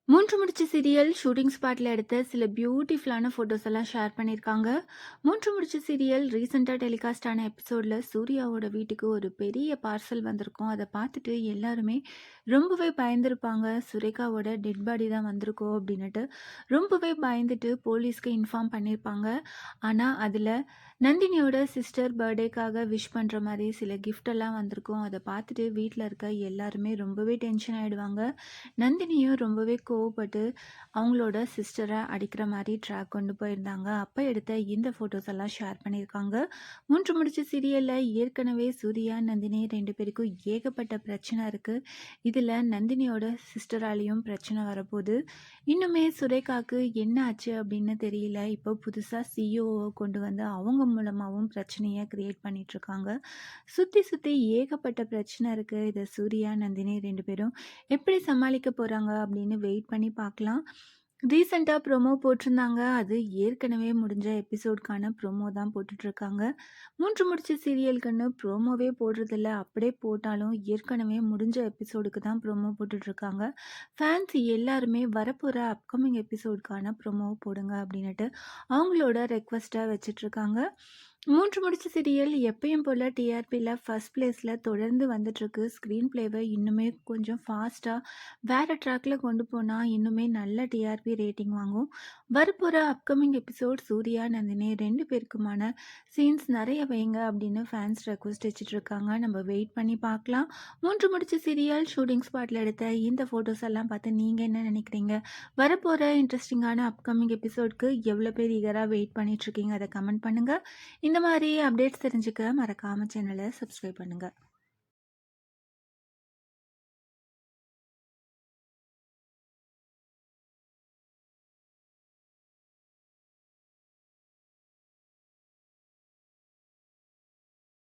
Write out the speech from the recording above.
மூன்று முடிச்சு serial shooting ஸ்பாட்ல எடுத்த சில பியூட்டிஃபுல்லான ஃபோட்டோஸ் எல்லாம் ஷேர் பண்ணியிருக்காங்க. மூன்று முடிச்சு சீரியல் ரீசெண்டாக டெலிகாஸ்ட் ஆன எபிசோடில் சூர்யாவோட வீட்டுக்கு ஒரு பெரிய பார்சல் வந்திருக்கும். அதை பார்த்துட்டு எல்லாருமே ரொம்பவே பயந்துருப்பாங்க. சுரேகாவோட டெட் பாடி தான் வந்திருக்கோம் அப்படின்னுட்டு ரொம்பவே பயந்துட்டு போலீஸ்க்கு இன்ஃபார்ம் பண்ணியிருப்பாங்க. ஆனால் அதில் நந்தினியோட சிஸ்டர் பர்த்டேக்காக விஷ் பண்ணுற மாதிரி சில gift எல்லாம் வந்திருக்கும். அதை பார்த்துட்டு வீட்டில் இருக்க எல்லாருமே ரொம்பவே டென்ஷன் ஆகிடுவாங்க. நந்தினியும் ரொம்பவே கோவப்பட்டு அவங்களோட சிஸ்டரை அடிக்கிற மாதிரி ட்ராக் கொண்டு போயிருந்தாங்க. அப்போ எடுத்த இந்த ஃபோட்டோஸ் எல்லாம் ஷேர் பண்ணியிருக்காங்க. மூன்று முடிச்சு சீரியலில் ஏற்கனவே சூர்யா நந்தினி ரெண்டு பேருக்கும் ஏகப்பட்ட பிரச்சனை இருக்குது. இதில் நந்தினியோட சிஸ்டராலேயும் பிரச்சனை வரப்போகுது. இன்னுமே சுரேகாவுக்கு என்ன ஆச்சு அப்படின்னு தெரியல. இப்போ புதுசாக சிஇஓவை கொண்டு வந்து அவங்க மூலமாகவும் பிரச்சனையை கிரியேட் பண்ணிகிட்ருக்காங்க. சுற்றி சுற்றி ஏகப்பட்ட பிரச்சனை இருக்குது. இதை சூர்யா நந்தினி ரெண்டு பேரும் எப்படி சமாளிக்க போகிறாங்க அப்படின்னு வெயிட் பண்ணி பார்க்கலாம். ரீசெண்டாக ப்ரோமோ போட்டிருந்தாங்க. அது ஏற்கனவே முடிஞ்ச எபிசோடுக்கான ப்ரோமோ தான் போட்டுட்ருக்காங்க. மூன்று முடிச்சு சீரியலுக்குன்னு ப்ரோமோவே போடுறதில்ல. அப்படியே போட்டாலும் ஏற்கனவே முடிஞ்ச எபிசோடுக்கு தான் ப்ரோமோ போட்டுட்ருக்காங்க. ஃபேன்ஸ் எல்லாருமே வரப்போகிற அப்கமிங் எபிசோடுக்கான ப்ரோமோ போடுங்க அப்படின்னுட்டு அவங்களோட ரெக்வஸ்ட்டை வச்சிட்ருக்காங்க. மூன்று முடிச்சு சீரியல் எப்பயும் போல் டிஆர்பியில் ஃபர்ஸ்ட் பிளேஸில் தொடர்ந்து வந்துட்டுருக்கு. ஸ்க்ரீன் பிளேவை இன்னுமே கொஞ்சம் ஃபாஸ்ட்டாக வேறு ட்ராக்கில் கொண்டு போனால் இன்னுமே நல்ல டிஆர்பி ரேட்டிங் வாங்கும். வரப்போகிற அப்கமிங் எபிசோட் சூர்யா நந்தினி ரெண்டு பேருக்குமான சீன்ஸ் நிறைய வைங்க அப்படின்னு ஃபேன்ஸ் ரெக்வஸ்ட் வச்சுட்ருக்காங்க. நம்ம வெயிட் பண்ணி பார்க்கலாம். மூன்று முடிச்சு சீரியல் ஷூட்டிங் ஸ்பாட்டில் எடுத்த இந்த ஃபோட்டோஸ் எல்லாம் பார்த்து நீங்கள் என்ன நினைக்கிறீங்க? வரப்போகிற இன்ட்ரெஸ்டிங்கான அப்கமிங் எபிசோட்க்கு எவ்வளோ பேர் ஈகராக வெயிட் பண்ணிகிட்ருக்கீங்க? அதை கமெண்ட் பண்ணுங்கள். இந்த மாதிரி அப்டேட்ஸ் தெரிஞ்சுக்க மறக்காமல் சேனலை சப்ஸ்கிரைப் பண்ணுங்கள்.